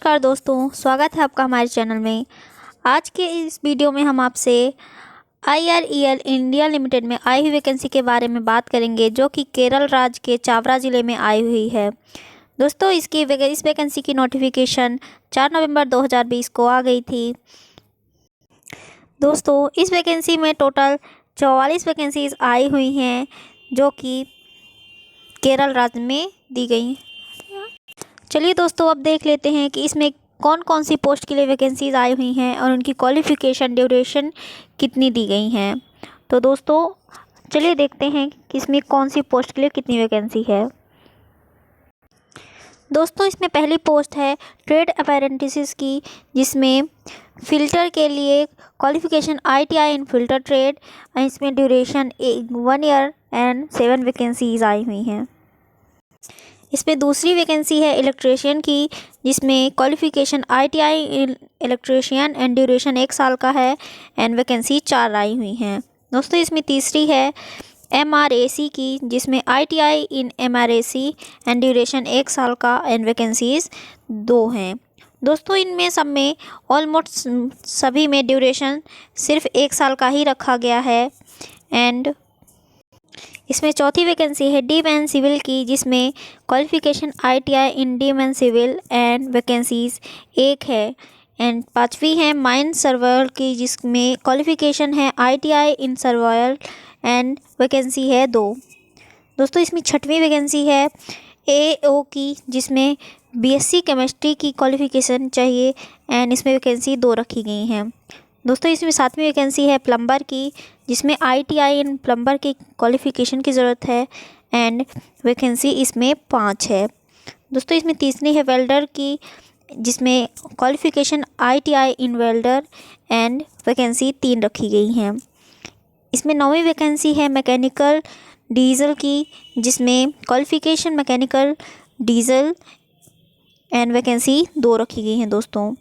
नमस्कार दोस्तों, स्वागत है आपका हमारे चैनल में। आज के इस वीडियो में हम आपसे IREL इंडिया लिमिटेड में आई हुई वैकेंसी के बारे में बात करेंगे, जो कि केरल राज्य के चावरा ज़िले में आई हुई है। दोस्तों, इस वैकेंसी की नोटिफिकेशन 4 नवंबर 2020 को आ गई थी। दोस्तों, इस वैकेंसी में टोटल 44 वैकेंसीज आई हुई हैं, जो कि केरल राज्य में दी गई। चलिए दोस्तों, अब देख लेते हैं कि इसमें कौन कौन सी पोस्ट के लिए वैकेंसीज आई हुई हैं और उनकी क्वालिफ़िकेशन ड्यूरेशन कितनी दी गई हैं। तो दोस्तों, चलिए देखते हैं कि इसमें कौन सी पोस्ट के लिए कितनी वैकेंसी है। दोस्तों, इसमें पहली पोस्ट है ट्रेड अप्रेंटिस की, जिसमें फ़िल्टर के लिए क्वालिफ़िकेशन ITI इन फ़िल्टर ट्रेड। इसमें ड्यूरेशन 1 ईयर एंड 7 वैकेंसीज आई हुई हैं। इसमें दूसरी वैकेंसी है इलेक्ट्रीशियन की, जिसमें qualification ITI in electrician and duration 1 साल का है एंड वैकेंसी 4 आई हुई हैं। दोस्तों, इसमें तीसरी है MRAC की, जिसमें ITI in MRAC and duration 1 साल का एंड वैकेंसीज 2 हैं। दोस्तों, इनमें सब में ऑलमोस्ट सभी में ड्यूरेशन सिर्फ 1 साल का ही रखा गया है। एंड इसमें चौथी वैकेंसी है डीप एंड सिविल की, जिसमें qualification ITI in deep and civil and vacancies 1 है। एंड पांचवी है माइन सर्वायर की, जिसमें क्वालिफ़िकेशन है ITI in surveyor and vacancy है 2। दोस्तों, इसमें छठवीं वैकेंसी है AO की, जिसमें BSc केमिस्ट्री की क्वालिफ़िकेशन चाहिए एंड इसमें वैकेंसी 2 रखी गई हैं। दोस्तों, इसमें सातवीं वैकेंसी है प्लम्बर की, जिसमें ITI इन प्लम्बर की क्वालिफ़िकेशन की ज़रूरत है एंड वैकेंसी इसमें 5 है। दोस्तों, इसमें तीसरी है वेल्डर की, जिसमें qualification ITI in welder and vacancy 3 रखी गई हैं। इसमें नौवीं वैकेंसी है मैकेनिकल डीजल की, जिसमें qualification mechanical diesel and vacancy 2 रखी गई हैं। दोस्तों,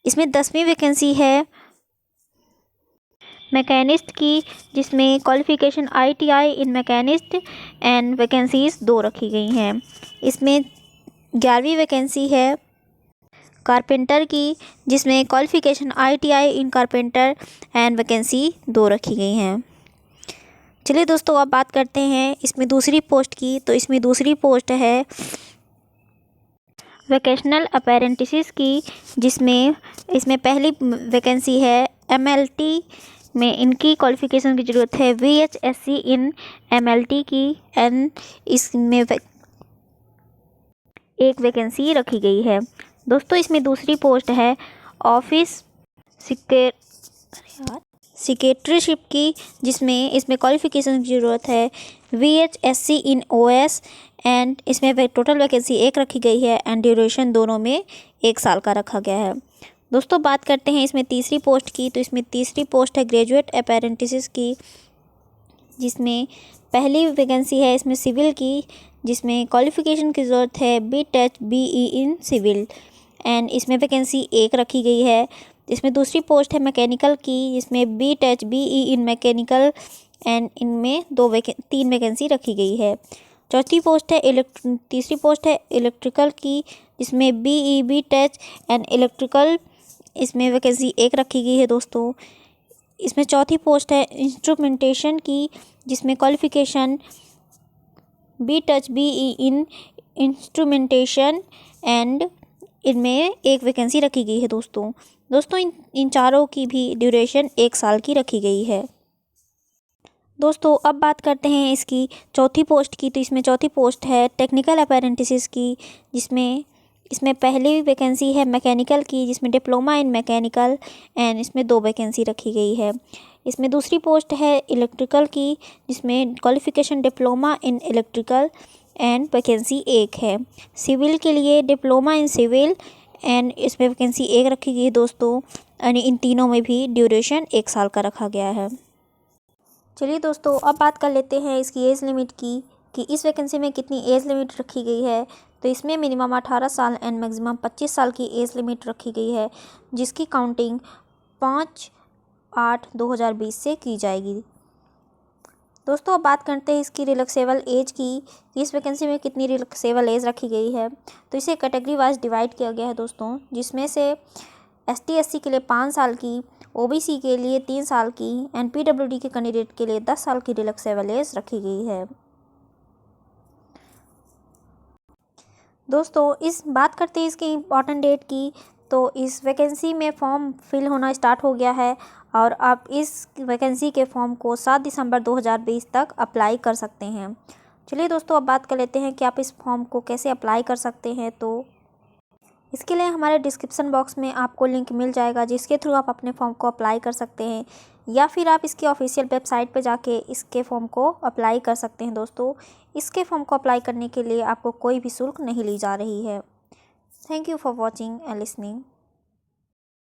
इसमें 10वीं वैकेंसी है मैकेनिस्ट की, जिसमें qualification ITI in machinist and vacancies 2 रखी गई हैं। इसमें 11वीं वैकेंसी है कारपेंटर की, जिसमें qualification ITI in carpenter and vacancy 2 रखी गई हैं। चलिए दोस्तों, अब बात करते हैं इसमें दूसरी पोस्ट की। तो इसमें दूसरी पोस्ट है वोकेशनल अप्रेंटिस की, जिसमें इसमें पहली वैकेंसी है MLT में इनकी क्वालिफ़िकेशन की ज़रूरत है VHSC इन MLT की एंड इसमें एक वैकेंसी रखी गई है। दोस्तों, इसमें दूसरी पोस्ट है ऑफिस सेक्रेटरीशिप की, जिसमें इसमें क्वालिफ़िकेशन की ज़रूरत है VHSC इन OS एंड इसमें टोटल वैकेंसी 1 रखी गई है एंड ड्यूरेशन दोनों में 1 साल का रखा गया है। दोस्तों, बात करते हैं इसमें तीसरी पोस्ट की। तो इसमें तीसरी पोस्ट है ग्रेजुएट अप्रेंटिस की, जिसमें पहली वैकेंसी है इसमें सिविल की, जिसमें क्वालिफ़िकेशन की ज़रूरत है BTech BE in civil and इसमें वैकेंसी 1 रखी गई है। इसमें दूसरी पोस्ट है मैकेनिकल की, जिसमें BTech BE in mechanical and इनमें 3 वैकेंसी रखी गई है। तीसरी पोस्ट है इलेक्ट्रिकल की, जिसमें BE BTech एंड इलेक्ट्रिकल इसमें वैकेंसी 1 रखी गई है। दोस्तों, इसमें चौथी पोस्ट है इंस्ट्रूमेंटेशन की, जिसमें qualification BTech BE in instrumentation and इनमें 1 वैकेंसी रखी गई है। दोस्तों, इन चारों की भी ड्यूरेशन 1 साल की रखी गई है। दोस्तों, अब बात करते हैं इसकी चौथी पोस्ट की। तो इसमें चौथी पोस्ट है टेक्निकल अप्रेंटिस की, जिसमें इसमें पहली वैकेंसी है मैकेनिकल की, जिसमें डिप्लोमा इन मैकेनिकल एंड इसमें 2 वैकेंसी रखी गई है। इसमें दूसरी पोस्ट है इलेक्ट्रिकल की, जिसमें qualification diploma in electrical and vacancy 1 है। सिविल के लिए डिप्लोमा इन सिविल एंड इसमें वैकेंसी 1 रखी गई है। दोस्तों, यानी इन तीनों में भी ड्यूरेशन 1 साल का रखा गया है। चलिए दोस्तों, अब बात कर लेते हैं इसकी एज लिमिट की, कि इस वैकेंसी में कितनी एज लिमिट रखी गई है। तो इसमें मिनिमम 18 साल एंड मैक्सिमम 25 साल की एज लिमिट रखी गई है, जिसकी काउंटिंग 5/8/2020 से की जाएगी। दोस्तों अब बात करते हैं इसकी रिलैक्सेबल एज की, इस वैकेंसी में कितनी रिलैक्सेबल एज रखी गई है। तो इसे कैटेगरी वाइज डिवाइड किया गया है दोस्तों, जिसमें से ST/SC के लिए 5 साल की, OBC के लिए 3 साल की एंड PWD के कैंडिडेट के लिए 10 साल की रिलैक्सेबल एज रखी गई है। दोस्तों इस बात करते हैं इसकी इम्पॉर्टेंट डेट की, तो इस वैकेंसी में फॉर्म फिल होना स्टार्ट हो गया है और आप इस वैकेंसी के फॉर्म को 7 दिसंबर 2020 तक अप्लाई कर सकते हैं। चलिए दोस्तों अब बात कर लेते हैं कि आप इस फॉर्म को कैसे अप्लाई कर सकते हैं। तो इसके लिए हमारे डिस्क्रिप्शन बॉक्स में आपको लिंक मिल जाएगा, जिसके थ्रू आप अपने फॉर्म को अप्लाई कर सकते हैं, या फिर आप इसकी ऑफिशियल वेबसाइट पर जाके इसके फॉर्म को अप्लाई कर सकते हैं। दोस्तों इसके फॉर्म को अप्लाई करने के लिए आपको कोई भी शुल्क नहीं ली जा रही है। Thank you for watching and listening.